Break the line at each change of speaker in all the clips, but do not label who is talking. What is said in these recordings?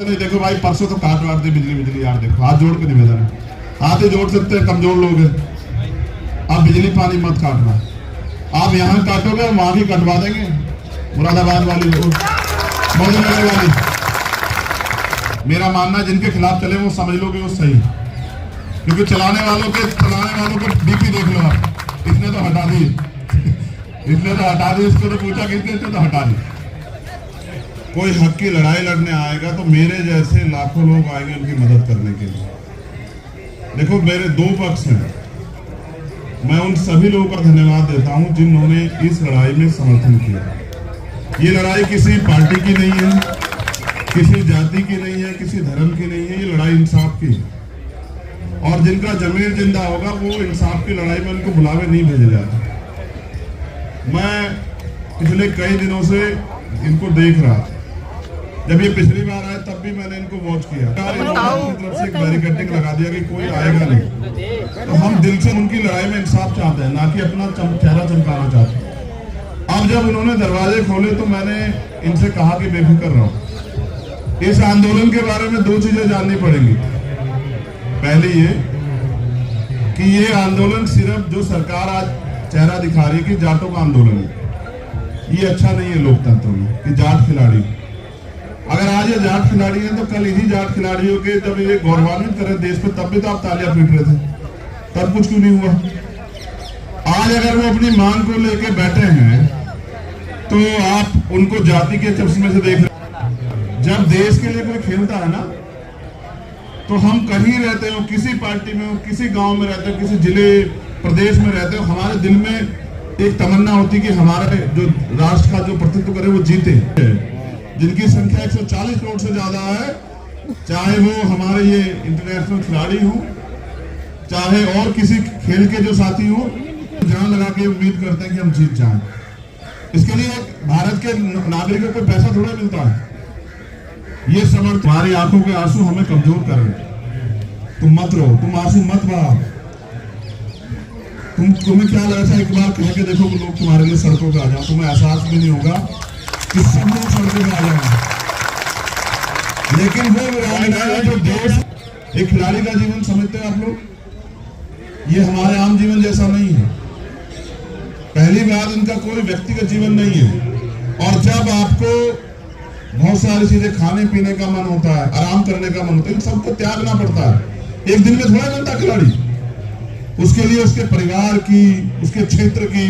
नहीं देखो भाई, परसों तो काट वाट दी बिजली यार। देखो हाथ जोड़ के निवेदन है, हाथ ही जोड़ सकते हैं, कमजोर लोग हैं। आप बिजली पानी मत काटना, आप यहाँ काटोगे वहां भी कटवा देंगे। मुरादाबाद वाली मौजनगर वाली, मेरा मानना जिनके खिलाफ चले वो समझ लो कि वो सही, क्योंकि चलाने वालों के बीपी देख लो आप। इसने तो हटा दी इसको तो पूछा किसने, तो हटा दी। कोई हक की लड़ाई लड़ने आएगा तो मेरे जैसे लाखों लोग आएंगे उनकी मदद करने के लिए। देखो मेरे दो पक्ष हैं, मैं उन सभी लोगों का धन्यवाद देता हूं जिन्होंने इस लड़ाई में समर्थन किया। ये लड़ाई किसी पार्टी की नहीं है, किसी जाति की नहीं है, किसी धर्म की नहीं है, ये लड़ाई इंसाफ की है। और जिनका जमीर जिंदा होगा वो इंसाफ की लड़ाई में उनको बुलावे नहीं भेजे जाते। मैं पिछले कई दिनों से इनको देख रहा था, जब ये पिछली बार आए तब भी मैंने इनको वॉच किया। अपनी तरफ से एक बैरिकेडिंग लगा दिया कि कोई आएगा नहीं। तो हम दिल से उनकी लड़ाई में इंसाफ चाहते हैं, ना कि अपना चेहरा चमकाना चाहते हैं। अब जब उन्होंने दरवाजे खोले तो मैंने इनसे कहा कि बेफिक्र रहो। इस आंदोलन के बारे में दो चीजें जाननी पड़ेंगी। पहली ये कि ये आंदोलन सिर्फ जो सरकार आज चेहरा दिखा रही है कि जाटों का आंदोलन है, ये अच्छा नहीं है लोकतंत्र में कि जाट खिलाड़ी। अगर आज ये जाट खिलाड़ी हैं तो कल इन्हीं जाट खिलाड़ियों के जब ये गौरवान्वित करे देश पे, तब भी तो आप तालियां पीट रहे थे, तब कुछ क्यों नहीं हुआ। आज अगर वो अपनी मांग को लेके बैठे हैं तो आप उनको जाति के चश्मे से देख रहे। जब देश के लिए कोई खेलता है ना, तो हम कहीं रहते हो, किसी पार्टी में हो, किसी गांव में रहते हो, किसी जिले प्रदेश में रहते हो, हमारे दिल में एक तमन्ना होती कि हमारे जो राष्ट्र का जो प्रतिनिधित्व करे वो जीते। जिनकी संख्या 140 करोड़ से ज्यादा है, चाहे वो हमारे ये इंटरनेशनल खिलाड़ी हो, चाहे और किसी खेल के जो साथी हो, जान लगा के उम्मीद करते हैं कि हम जीत जाएं। इसके लिए भारत के नागरिकों को पैसा थोड़ा मिलता है। ये समर्थन, तुम्हारी आंखों के आंसू हमें कमजोर कर रहे। तुम मत रो, तुम आंसू मत बहाओ। तुम्हें क्या लगा था, एक बार कह के देखो कि लोग तुम्हारे लिए सड़कों पे आ जाओ, तुम्हें एहसास भी नहीं होगा कि सब लोग सड़कों पे आ जाएंगे। लेकिन वो वीरांगना है जो देश, एक खिलाड़ी का जीवन समझते हैं आप लोग, ये हमारे आम जीवन जैसा नहीं है। पहली बात, इनका कोई व्यक्तिगत जीवन नहीं है। और जब आपको बहुत सारी चीजें खाने पीने का मन होता है, आराम करने का मन होता है, इन सबको त्यागना पड़ता है। एक दिन में थोड़ा बनता खिलाड़ी, उसके लिए उसके परिवार की, उसके क्षेत्र की,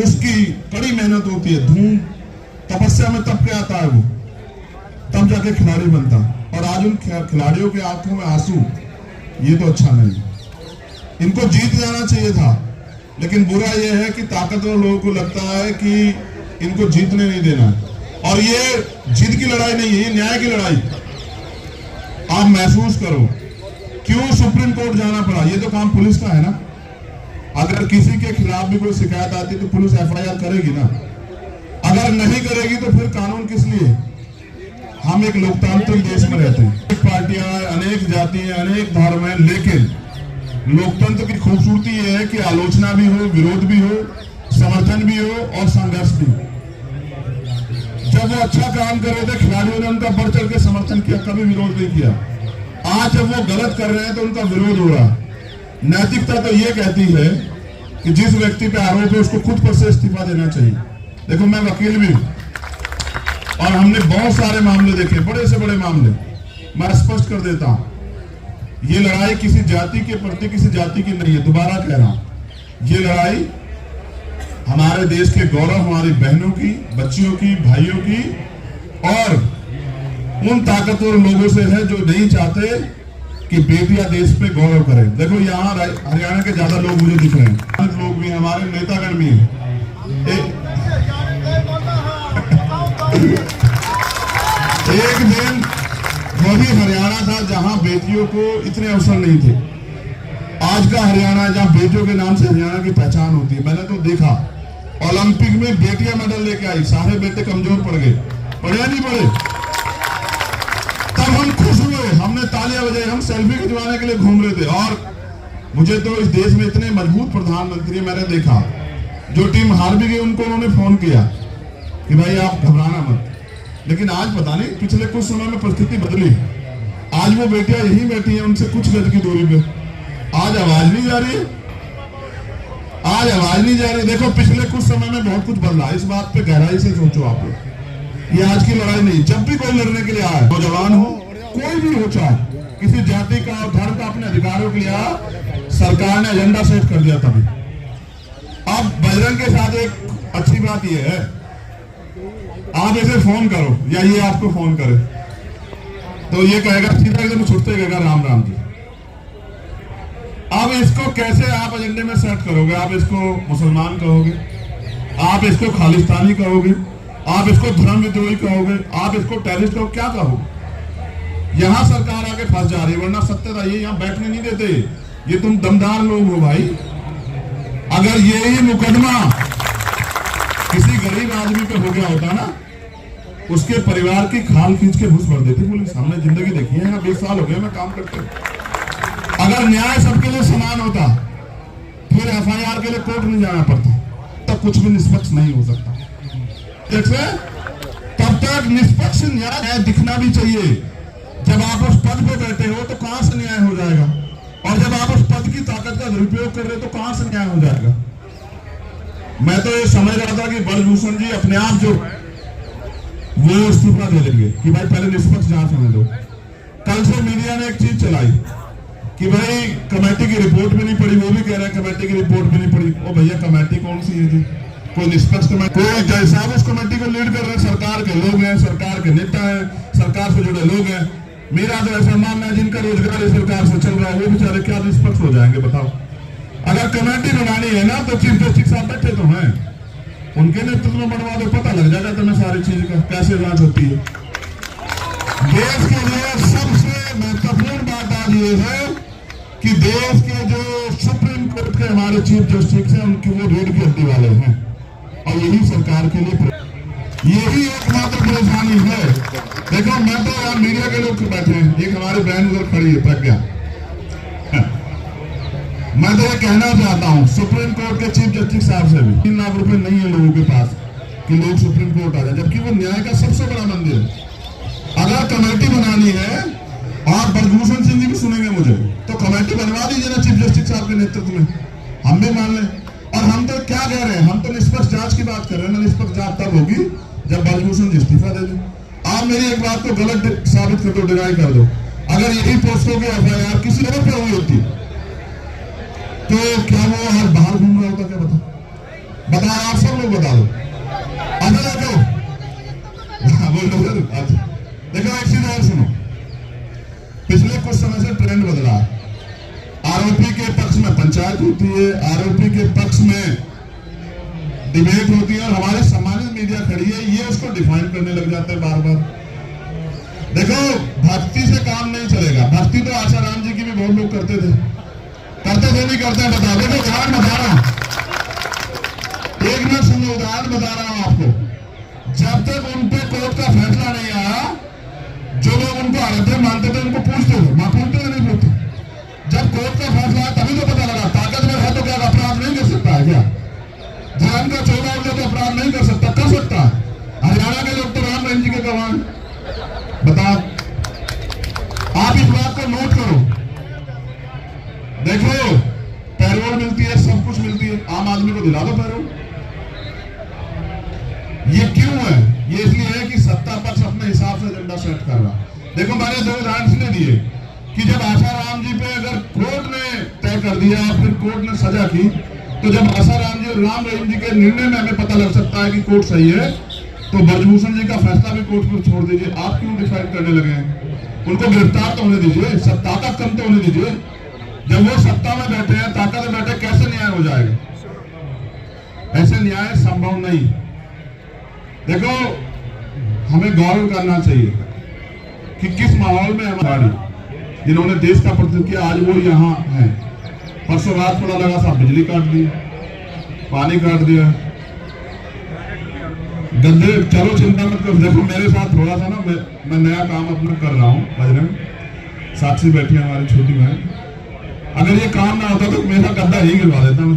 उसकी कड़ी मेहनत होती है। धूम तपस्या में तप के आता है वो, तब जाके खिलाड़ी बनता। और आज उन खिलाड़ियों के आंखों में आंसू, ये तो अच्छा नहीं। इनको जीत जाना चाहिए था, लेकिन बुरा यह है कि ताकतवर लोगों को लगता है कि इनको जीतने नहीं देना। और ये जीत की लड़ाई नहीं है, ये न्याय की लड़ाई। आप महसूस करो क्यों सुप्रीम कोर्ट जाना पड़ा। ये तो काम पुलिस का है ना। अगर किसी के खिलाफ भी कोई शिकायत आती तो पुलिस FIR करेगी ना। अगर नहीं करेगी तो फिर कानून किस लिए। हम एक लोकतांत्रिक देश में रहते हैं, अनेक पार्टियां, अनेक जातियां, अनेक धर्म हैं, लेकिन लोकतंत्र की खूबसूरती यह है कि आलोचना भी हो, विरोध भी हो, समर्थन भी हो और संघर्ष भी। जब वो अच्छा काम कर रहे थे, खिलाड़ियों ने उनका बढ़ चढ़ के समर्थन किया, कभी विरोध नहीं किया। आज जब वो गलत कर रहे हैं तो उनका विरोध हो रहा। नैतिकता तो ये कहती है कि जिस व्यक्ति पे आरोप है उसको खुद पर से इस्तीफा देना चाहिए। देखो मैं वकील भी हूं और हमने बहुत सारे मामले देखे, बड़े से बड़े मामले। मैं स्पष्ट कर देता हूं, ये लड़ाई किसी जाति के प्रति, किसी जाति की नहीं है। दोबारा कह रहा हूं, ये लड़ाई हमारे देश के गौरव, हमारी बहनों की, बच्चियों की, भाइयों की और उन ताकतवर लोगों से है जो नहीं चाहते कि बेटियां देश पे गौरव करें। देखो यहाँ हरियाणा के ज्यादा लोग मुझे दिख रहे हैं, लोग भी हमारे नेतागण भी हैं। एक दिन वही हरियाणा था जहां बेटियों को इतने अवसर नहीं थे। आज का हरियाणा जहां बेटियों के नाम से हरियाणा की पहचान होती है। मैंने तो देखा ओलंपिक में बेटियां मेडल लेके आई, सारे बेटे कमजोर पड़ गए, पढ़े नहीं पढ़े। तब हम खुश हुए, हमने तालियां बजाई, हम सेल्फी खिंचवाने के लिए घूम रहे थे। और मुझे तो इस देश में इतने मजबूत प्रधानमंत्री मैंने देखा, जो टीम हार भी गई उनको उन्होंने फोन किया कि भाई आप घबराना मत, लेकिन आज पता नहीं पिछले कुछ समय में परिस्थिति बदली। आज वो बेटियां यही बैठी हैं उनसे कुछ गज की दूरी पे, आज आवाज नहीं जा रही है, आज आवाज नहीं जा रही। देखो पिछले कुछ समय में बहुत कुछ बदला, इस बात पे गहराई से सोचो आप लोग। ये आज की लड़ाई नहीं, जब भी कोई लड़ने के लिए आए, नौजवान हो कोई भी हो, चाहे किसी जाति का और धर्म का, अपने अधिकारों के लिए सरकार ने एजेंडा सेट कर दिया तभी। अब बजरंग के साथ एक अच्छी बात यह है, आप इसे फोन करो या ये आपको फोन करे तो ये कहेगा सीधा एकदम छुट्टे कहेगा राम राम जी। अब इसको कैसे आप एजेंडे में सेट करोगे? आप इसको मुसलमान कहोगे, आप इसको खालिस्तानी कहोगे, आप इसको धर्म विद्रोही कहोगे, आप इसको टेररिस्ट कहोगे, क्या कहोगे? यहां सरकार आके फंस जा रही है, वरना सत्य ये यहां बैठने नहीं देते। ये तुम दमदार लोग हो भाई। अगर यही मुकदमा किसी गरीब आदमी पे हो गया होता ना, उसके परिवार की खाल खींच के घुस भर देती पुलिस। हमने जिंदगी देखी है, 20 साल हो गए मैं काम करते। अगर न्याय सबके लिए समान होता, फिर एफआईआर के लिए कोर्ट नहीं जाना पड़ता, तब कुछ भी निष्पक्ष नहीं हो सकता। देखिए, तब तक निष्पक्ष न्याय दिखना भी चाहिए। जब आप उस पद पे बैठे हो तो कहां से न्याय हो जाएगा, और जब आप उस पद की ताकत का दुरुपयोग कर रहे हो तो कहां से न्याय हो जाएगा? मैं तो ये समझ रहा था कि ब्रजभूषण जी अपने आप जो वो इस्तीफा दे लेंगे कि भाई पहले निष्पक्ष जांच होने दो। कल से मीडिया ने एक चीज चलाई कि भाई कमेटी की रिपोर्ट भी नहीं पड़ी, वो भी कह रहे हैं कमेटी की रिपोर्ट भी नहीं पड़ी। ओ भैया, कमेटी कौन सी है जी? कोई निष्पक्ष कमेटी? कोई जैसा उस कमेटी को लीड कर रहे हैं सरकार के लोग हैं, सरकार के नेता हैं, सरकार से जुड़े लोग हैं। मेरा तो ऐसा मानना है जिनका रोजगार इस सरकार से चल रहा है वो बेचारे क्या निष्पक्ष हो जाएंगे बताओ? अगर कमेटी बनानी है ना तो चीफ जस्टिस साहब बैठे तो हैं, उनके नेतृत्व में बनवा दो, पता लग जाएगा तुम्हें सारी चीज का कैसे जांच होती है। देश के लिए सबसे महत्वपूर्ण बात आज ये है कि देश के जो सुप्रीम कोर्ट के हमारे चीफ जस्टिस हैं उनकी वो रीढ़ की हड्डी वाले हैं, और यही सरकार के लिए यही एकमात्र परेशानी है। देखो, मैं तो यार मीडिया के लोग बैठे हैं, एक हमारी बहन उधर खड़ी है प्रज्ञा, मैं तो ये कहना चाहता हूँ सुप्रीम कोर्ट के चीफ जस्टिस साहब से भी 3 लाख रुपए नहीं है लोगों के पास कि लोग सुप्रीम कोर्ट आ जाए, जबकि वो न्याय का सबसे बड़ा मंदिर है। अगर कमेटी बनानी है, और ब्रजभूषण सिंह जी भी सुनेंगे मुझे, तो कमेटी बनवा दीजिए ना चीफ जस्टिस साहब के नेतृत्व में, हम भी मान लें। और हम तो क्या कह रहे हैं, हम तो निष्पक्ष जांच की बात कर रहे हैं ना। निष्पक्ष जांच तब होगी जब ब्रजभूषण जी इस्तीफा दे दें। आप मेरी एक बात को गलत साबित कर दो, डिनाई कर दो, अगर यही पोस्टों की एफआईआर किसी और पे हुई होती तो क्या वो आज बाहर घूम रहा होता? क्या बता आप सब लोग बता दो। अच्छा देखो, देखो एक चीज और सुनो, पिछले कुछ समय से ट्रेंड बदला। आरोपी के पक्ष में पंचायत होती है, आरोपी के पक्ष में डिबेट होती है, और हमारे सम्मानित मीडिया खड़ी है, ये उसको डिफाइन करने लग जाते हैं बार बार। देखो, भक्ति से काम नहीं चलेगा। भक्ति तो आशाराम जी की भी बहुत लोग करते थे नहीं करते हैं, बता दो। उदाहरण बता रहा हूं, एक मिनट सुनो, उदाहरण बता रहा हूं आपको। जब तक उन पे कोर्ट का फैसला नहीं आया, जो लोग उनको आराध्य मानते थे उनको पूछते थे, मां पूछते नहीं पूछते। जब कोर्ट का फैसला आया तभी तो पता लगा ताकत में है तो क्या अपराध नहीं कर सकता है? क्या धर्म का 14 हो तो अपराध नहीं कर सकता? कर सकता है। हरियाणा के लोग तो राम रहीम जी के गवाह, बताओ। आप इस बात को नोट करो। देखो, पैरोल मिलती है, सब कुछ मिलती है, आम आदमी को दिला दो पैरोल। ये क्यों है? ये इसलिए है कि सत्ता पक्ष अपने हिसाब से एजेंडा सेट कर रहा। देखो, मैंने 2 उदाहरण इसलिए दिए कि जब आशाराम जी पे अगर कोर्ट ने तय कर दिया, फिर कोर्ट ने सजा की, तो जब आशाराम जी और राम रहीम जी के निर्णय में हमें पता लग सकता है कि कोर्ट सही है, तो ब्रजभूषण जी का फैसला भी कोर्ट पर छोड़ दीजिए। आप क्यों डिसाइड करने लगे हैं? उनको गिरफ्तार तो होने दीजिए, सब ताकत कम तो होने दीजिए। जब वो सत्ता में बैठे हैं, ताकत में बैठे, कैसे न्याय हो जाएगा? ऐसे न्याय संभव नहीं। देखो, हमें गौरव करना चाहिए कि किस माहौल में हमारी जिन्होंने देश का प्रतिनिधित्व किया, आज वो यहाँ हैं। परसों रात पता लगा साहब बिजली काट दी, पानी काट दिया, गंदे। चलो चिंता मत करो, देखो मेरे साथ थोड़ा सा ना, मैं नया काम अपना कर रहा हूँ बजरंग। साक्षी बैठी है हमारी छोटी बहन, अगर ये काम ना होता तो मेरा गद्दा ही गिरवा देता मैं,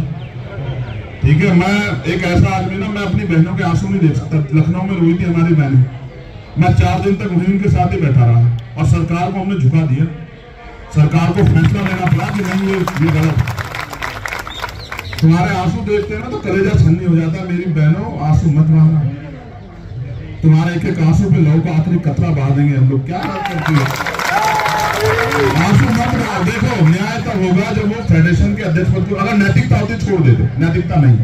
ठीक है? मैं एक ऐसा आदमी ना, मैं अपनी बहनों के आंसू नहीं देख सकता। लखनऊ में रोई थी हमारी बहन, मैं 4 दिन तक वहीं उनके साथ ही बैठा रहा और सरकार को हमने झुका दिया। सरकार को फैसला लेना पड़ा कि नहीं ये गलत। तुम्हारे आंसू देखते हैं ना तो कलेजा छन्नी हो जाता है। मेरी बहनों, आंसू मत बहाना। तुम्हारे एक एक आंसू पे लहू का आखिरी कतरा बहा देंगे हम लोग। क्या बात करती है? आंसू मत बहाओ। देखो, न्याय तब होगा जब वो फेडरेशन के अध्यक्ष पद को, अगर नैतिकता होती छोड़ देते, नैतिकता नहीं,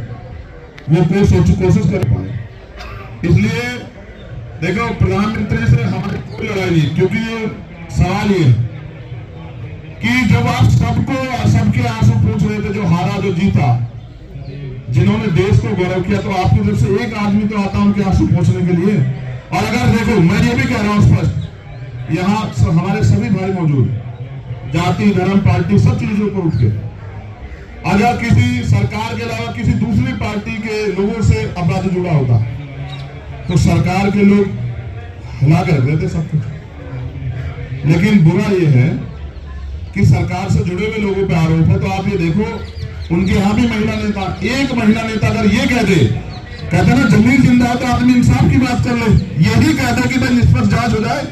वो कोशिश कर पाए। इसलिए देखो, प्रधानमंत्री से हमारी कोई लड़ाई नहीं, क्योंकि ये सवाल ये है कि जब आप सबके आंसू पूछ रहे थे, जो हारा जो जीता, जिन्होंने देश को गौरव किया, तो आपकी तरफ से एक आदमी तो आता उनके आंसू पहुंचने के लिए। और अगर देखो, मैं ये भी कह रहा हूं स्पष्ट, यहाँ हमारे सभी भाई मौजूद, जाति धर्म पार्टी सब चीजों पर उठ के, अगर किसी सरकार के अलावा किसी दूसरी पार्टी के लोगों से अपराध जुड़ा होता तो सरकार के लोग हिला कर रख देते सब कुछ। लेकिन बुरा ये है कि सरकार से जुड़े हुए लोगों पे आरोप है। तो आप ये देखो, उनके यहां भी महिला नेता, एक महिला नेता अगर ये कह दे, कहते ना जमीन जिंदा है तो आदमी इंसाफ की बात कर ले, यही कहता कि भाई निष्पक्ष जांच हो जाए।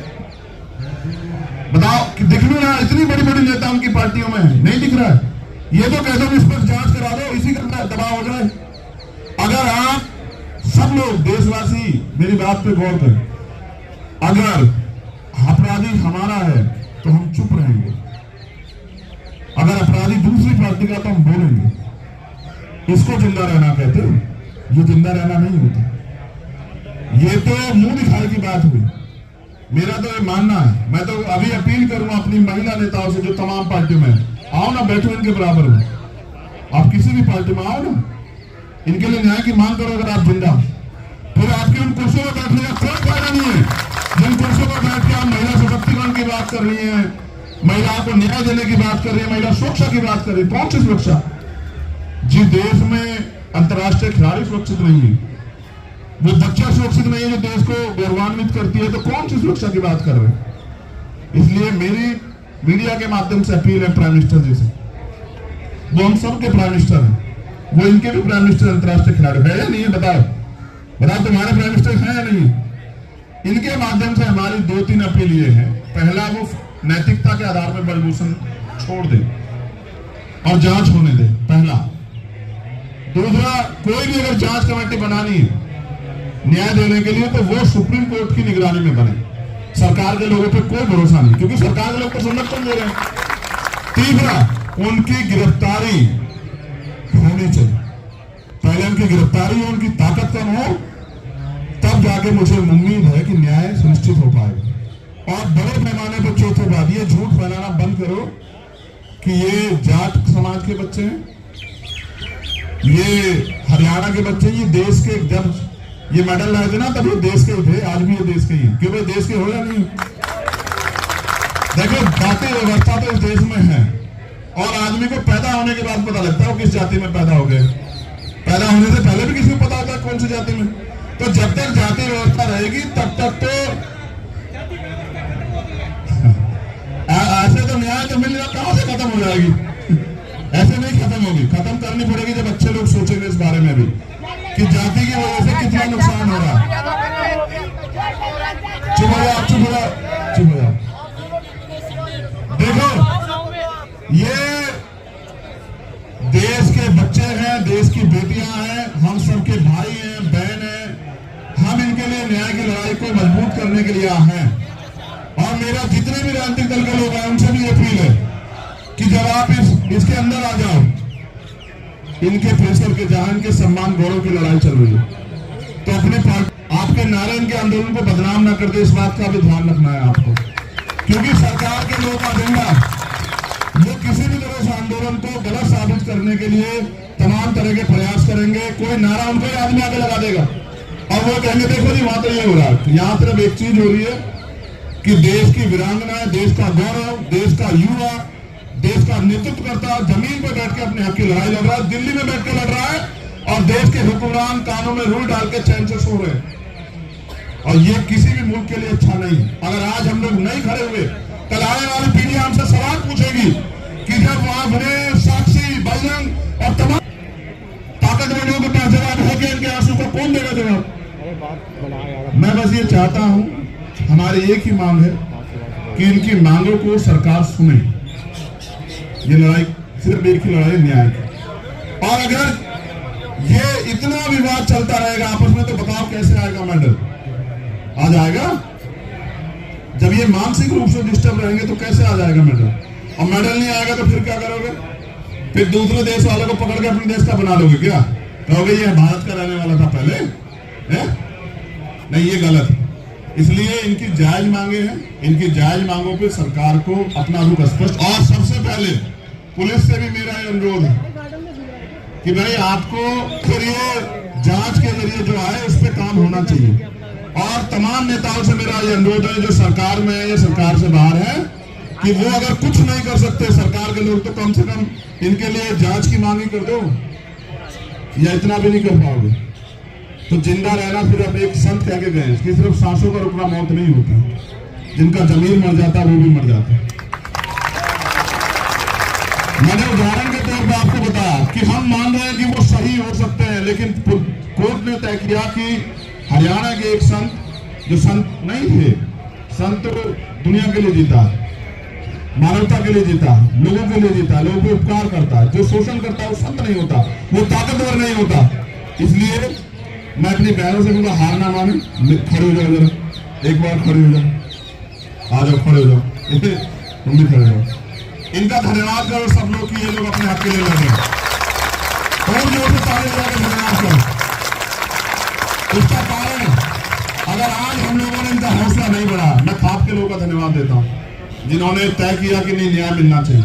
बताओ कि दिख नहीं रहा, इतनी बड़ी बड़ी नेता उनकी पार्टियों में है, नहीं दिख रहा है। ये तो कहते हो निष्पक्ष जांच करा दो, इसी का दबाव हो जाए। अगर आप सब लोग देशवासी मेरी बात पे गौर करें, अगर अपराधी हमारा है तो हम चुप रहेंगे, अगर अपराधी दूसरी पार्टी का तो हम बोलेंगे। इसको जिंदा रहना कहते हो, ये जिंदा रहना नहीं होता। ये तो मुंह दिखाने की बात हुई। मेरा तो ये मानना है, मैं तो अभी अपील करूंगा अपनी महिला नेताओं से जो तमाम पार्टियों में, आओ ना, बैठो इनके बराबर में, आप किसी भी पार्टी में आओ ना, इनके लिए न्याय की मांग करो। अगर आप जिंदा, फिर आपकी उन कुर्सियों पर बैठने का कोई फायदा नहीं है। जिन कुर्सियों पर बैठ के आप महिला सशक्तिकरण की बात कर रही है, महिलाओं को न्याय देने की बात कर रही है, महिला सुरक्षा की बात कर रही है, कौन सी सुरक्षा? जिस देश में अंतर्राष्ट्रीय खिलाड़ी सुरक्षित नहीं है, वो बच्चा सुरक्षित नहीं है जो देश को गौरवान्वित करती है, तो कौन सी सुरक्षा की बात कर रहे हैं? इसलिए मेरी मीडिया के माध्यम से अपील है प्राइम मिनिस्टर जी से, वो हम सबके प्राइम मिनिस्टर हैं, वो इनके भी प्राइम मिनिस्टर अंतर्राष्ट्रीय खिलाड़ी है या नहीं है? बताओ तुम्हारे प्राइम मिनिस्टर है या नहीं? इनके माध्यम से हमारी 2-3 अपील ये है। पहला, वो नैतिकता के आधार पर बलभूषण छोड़ दे और जांच होने दे, पहला। दूसरा, कोई भी अगर जांच कमेटी बनानी है न्याय देने के लिए तो वो सुप्रीम कोर्ट की निगरानी में बने। सरकार के लोगों पे कोई भरोसा नहीं, क्योंकि सरकार के लोग तो संरक्षण दे रहे हैं। तीसरा, उनकी गिरफ्तारी होनी चाहिए। पहले उनकी गिरफ्तारी हो, उनकी ताकत कम हो, तब जाके मुझे उम्मीद है कि न्याय सुनिश्चित हो पाएगा। और बड़े पैमाने पर चौथे बात, ये झूठ फैलाना बंद करो कि ये जाट समाज के बच्चे हैं, ये हरियाणा के बच्चे, ये देश के, जब ये मेडल लाए थे ना तब ये देश के थे, आज भी ये देश के ही हैं। क्यों? देश के हो या नहीं? देखो, जाति व्यवस्था तो इस देश में है, और आदमी को पैदा होने के बाद पता लगता है वो किस जाति में पैदा हो गए। पैदा होने से पहले भी किसी को पता होता है कौन सी जाति में। तो जब तक जाति व्यवस्था रहेगी तब तक तो ऐसे तो न्याय तो मिल रहा, कहां से खत्म हो जाएगी? ऐसे नहीं खत्म होगी, खत्म करनी पड़ेगी जब अच्छे लोग सोचेंगे इस बारे में भी कि जाति की वजह से कितना नुकसान हो रहा है। चुप हो जाओ, चुप हो जाओ, चुप हो जाओ। देखो, ये देश के बच्चे हैं, देश की बेटियां हैं, हम सबके भाई हैं, बहन हैं। हम इनके लिए न्याय की लड़ाई को मजबूत करने के लिए आए हैं। और मेरा जितने भी राजनीतिक दल के लोग हैं उनसे भी अपील है कि जब आप इसके अंदर आ जाओ, इनके प्रेशर के, जहां इनके सम्मान गौरव की लड़ाई चल रही है, तो अपने आपके नारे इनके आंदोलन को बदनाम ना कर दे, इस बात का भी ध्यान रखना है आपको। क्योंकि सरकार के लोग का एजेंडा वो किसी भी तरह से आंदोलन को गलत साबित करने के लिए तमाम तरह के प्रयास करेंगे। कोई नारा उनको ही आदमी आगे लगा देगा और वो कहेंगे देखो जी वहां तो ये हो रहा है। यहाँ सिर्फ एक चीज हो रही है कि देश की वीरांगना, देश का गौरव, देश का युवा, देश का नेतृत्व करता जमीन पर बैठ के अपने हक की लड़ाई लड़ रहा है, दिल्ली में बैठ के लड़ रहा है, और देश के हुक्मरान कानों में रूल डाल के चैन से सो रहे हैं। और ये किसी भी मुल्क के लिए अच्छा नहीं। अगर आज हम लोग नहीं खड़े हुए, कल आने वाली पीढ़ी हमसे सवाल पूछेगी कि जब वहां बने साक्षी, बजरंग और तमाम ताकतवरों के पास जवाब है कि इनके आंसू को कौन देगा जवाब? मैं बस ये चाहता हूं हमारी एक ही मांग है कि इनकी मांगों को सरकार सुने। ये लड़ाई सिर्फ एक ही लड़ाई न्याय की। और अगर ये इतना विवाद चलता रहेगा आपस में तो बताओ कैसे आएगा मेडल? आ जाएगा? जब ये मानसिक रूप से डिस्टर्ब रहेंगे तो कैसे आ जाएगा मेडल? और मेडल नहीं आएगा तो फिर क्या करोगे? फिर दूसरे देश वाले को पकड़ के अपने देश का बना लोगे क्या? कहोगे ये भारत का रहने वाला था पहले है? नहीं, ये गलत है। इसलिए इनकी जायज मांगे हैं। इनकी जायज मांगों पे सरकार को अपना रुख स्पष्ट, और सबसे पहले पुलिस से भी मेरा ये अनुरोध है कि भाई आपको फिर ये जांच के जरिए जो है उस पर काम होना चाहिए। और तमाम नेताओं से मेरा ये अनुरोध है जो सरकार में है या सरकार से बाहर है कि वो अगर कुछ नहीं कर सकते सरकार के लोग तो कम से कम इनके लिए जांच की मांग ही कर दो, या इतना भी नहीं कर पाओगे तो जिंदा रहना फिर अब एक संत कह के गए कि सिर्फ सांसों का रुकना मौत नहीं होता, जिनका जमीर मर जाता है वो भी मर जाता है। मैंने उदाहरण के तौर पर आपको बताया कि हम मान रहे हैं कि वो सही हो सकते हैं, लेकिन कोर्ट ने तय किया कि हरियाणा के एक संत जो संत नहीं थे, संत दुनिया के लिए जीता, मानवता के लिए जीता, लोगों के लिए जीता, लोगों को उपकार करता है। जो शोषण करता है वो संत नहीं होता, वो ताकतवर नहीं होता। इसलिए मैं अपनी बहनों से बोला हार ना माने, खड़े हो जाओ, जरा एक बार खड़े हो जाओ, आ जाओ, खड़े हो जाओ, तुम भी खड़े हो जाओ। इनका धन्यवाद करो सब लोग कि ये लोग अपने हक के लिए लड़े। और जोर से ताली बजा के धन्यवाद करो। इसका कारण अगर आज हम लोगों ने इनका हौसला नहीं बढ़ा, मैं खाप के लोगों का धन्यवाद देता हूं जिन्होंने तय किया कि नहीं न्याय मिलना चाहिए।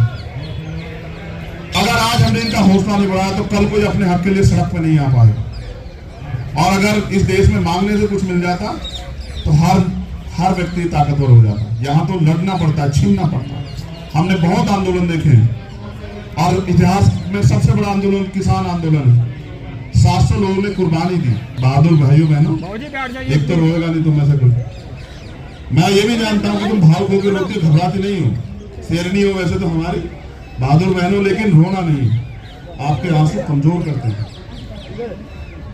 अगर आज हमने इनका हौसला नहीं बढ़ाया तो कल कोई अपने हक के लिए सड़क पर नहीं आ पाएगा। और अगर इस देश में मांगने से कुछ मिल जाता तो हर व्यक्ति ताकतवर हो जाता। यहाँ तो लड़ना पड़ता है, छीनना पड़ता है। हमने बहुत आंदोलन देखे हैं और इतिहास में सबसे बड़ा आंदोलन किसान आंदोलन है। 700 लोगों ने कुर्बानी दी। बहादुर भाइयों बहनों, एक तो रोएगा नहीं तुम में से कोई। मैं ये भी जानता हूँ कि तुम भाव खो के रोती हो, घबराती नहीं हो, शेरनी हो वैसे तो हमारी बहादुर बहनों, लेकिन रोना नहीं। आपके आंसू कमजोर करते हैं।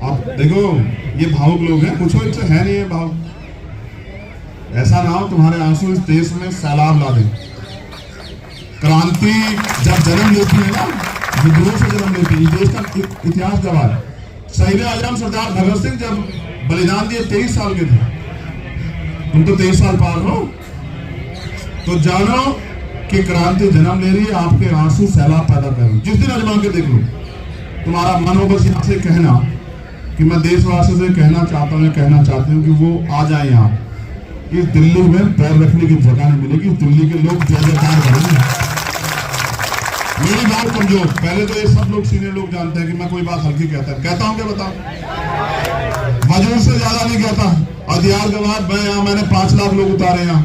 आप देखो ये भावुक लोग हैं, कुछ इनसे है नहीं है भाव। ऐसा ना हो तुम्हारे आंसू इस देश में सैलाब ला दें। क्रांति जब जन्म लेती है ना, विद्रोह से जन्म लेती है। देश का इतिहास गवाह है। शहीद आजम सरदार भगत सिंह जब बलिदान दिए 23 साल के थे, तुम तो 23 साल पार हो, तो जानो कि क्रांति जन्म ले रही है। आपके आंसू सैलाब पैदा कर रही है। जिस दिन आजमा के देख लो, तुम्हारा मन हो बस यहाँ से कहना कि मैं देशवासियों से कहना चाहता हूँ, कहना चाहती हूँ कि वो आ जाए यहाँ। इस दिल्ली में पैर रखने की जगह नहीं मिलेगी। दिल्ली के लोग जय जयकार करेंगे। मेरी बात कमजोर, पहले तो ये सब लोग सीनियर लोग जानते हैं कि मैं कोई बात हल्की कहता हूँ क्या बताऊं? मजबूर से ज्यादा नहीं कहता। और दियार गवाह मैंने 5 लाख लोग उतारे यहाँ।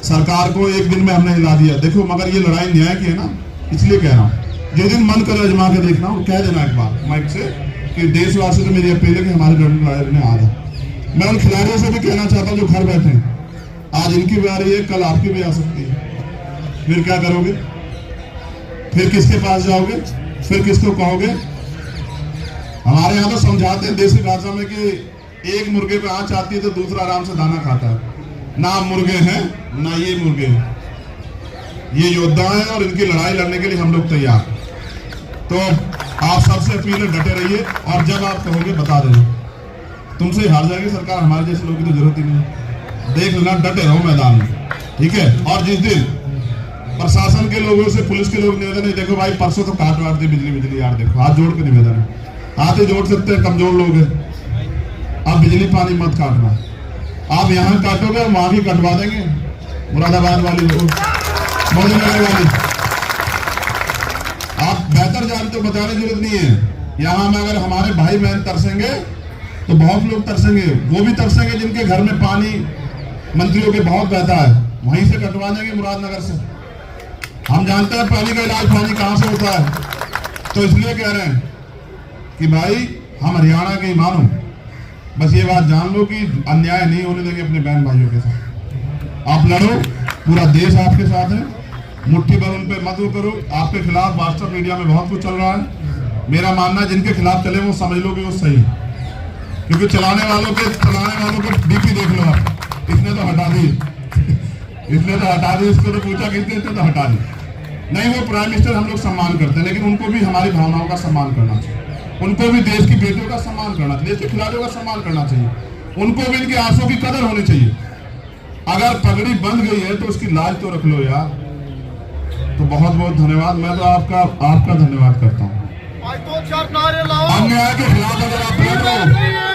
सरकार को एक दिन में हमने हिला दिया। देखो मगर ये लड़ाई न्याय की है ना, इसलिए कह रहा हूँ। जिस दिन मन करे अजमा के देखना, कह देना एक बार माइक से कि देशवासी से मेरी अपील है कि हमारे लड़ने आ जाए। मैं उन खिलाड़ियों से भी कहना चाहता हूँ जो घर बैठे हैं, आज इनकी भी आ रही है, कल आपकी भी आ सकती है। फिर क्या करोगे? फिर किसके पास जाओगे? फिर किसको कहोगे? हमारे यहाँ तो समझाते हैं देसी भाषा में कि एक मुर्गे पे आंच आती है तो दूसरा आराम से दाना खाता है। ना मुर्गे हैं ना ये मुर्गे हैं, ये योद्धा हैं और इनकी लड़ाई लड़ने के लिए हम लोग तैयार। तो आप सबसे अपील है, डटे रहिए और जब आप कहोगे बता देना। तुमसे हार जाएगी सरकार, हमारे जैसे लोगों की तो जरूरत ही नहीं। देख लेना, डटे रहो मैदान में, ठीक है? और जिस दिन प्रशासन के लोगों से पुलिस के लोग निवेदन है, देखो भाई परसों तो काट वाट दी बिजली यार, देखो हाथ जोड़ के निवेदन है। हाथ ही जोड़ सकते हैं, कमजोर लोग हैं। आप बिजली पानी मत काटना। आप यहाँ काटोगे वहां भी कटवा देंगे। मुरादाबाद वाली मोदीनगर वाली आप बेहतर जानते हो, बताने की जरूरत नहीं है। यहाँ में अगर हमारे भाई बहन तरसेंगे तो बहुत लोग तरसेंगे। वो भी तरसेंगे जिनके घर में पानी मंत्रियों के बहुत बहता है, वहीं से कटवा देंगे मुरादनगर से। हम जानते हैं पानी का इलाज पानी कहां से होता है। तो इसलिए कह रहे हैं कि भाई हम हरियाणा के ही मानो, बस ये बात जान लो कि अन्याय नहीं होने देंगे अपने बहन भाइयों के साथ। आप लड़ो, पूरा देश आपके साथ है। मुट्ठी भर उन पे मत करो। आपके खिलाफ व्हाट्सएप मीडिया में बहुत कुछ चल रहा है। मेरा मानना है जिनके खिलाफ चले वो समझ लो कि वो सही, क्योंकि चलाने वालों के बीपी देख लो आप। इसने तो हटा दी इसने तो हटा दी, इसको तो पूछा किसने, इसने तो हटा दी। नहीं, वो प्राइम मिनिस्टर हम लोग सम्मान करते हैं, लेकिन उनको भी हमारी भावनाओं का सम्मान करना चाहिए, उनको भी देश की बेटियों का सम्मान करना चाहिए, देश के खिलाड़ियों का सम्मान करना चाहिए, उनको भी इनके आंसू की कदर होनी चाहिए। अगर पगड़ी बंध गई है तो उसकी लाज तो रख लो यार। तो बहुत बहुत धन्यवाद, मैं तो आपका धन्यवाद करता हूँ।
आज 2-4 नारे लाओ,
अन्याय के खिलाफ अगर आप बोल रहे हो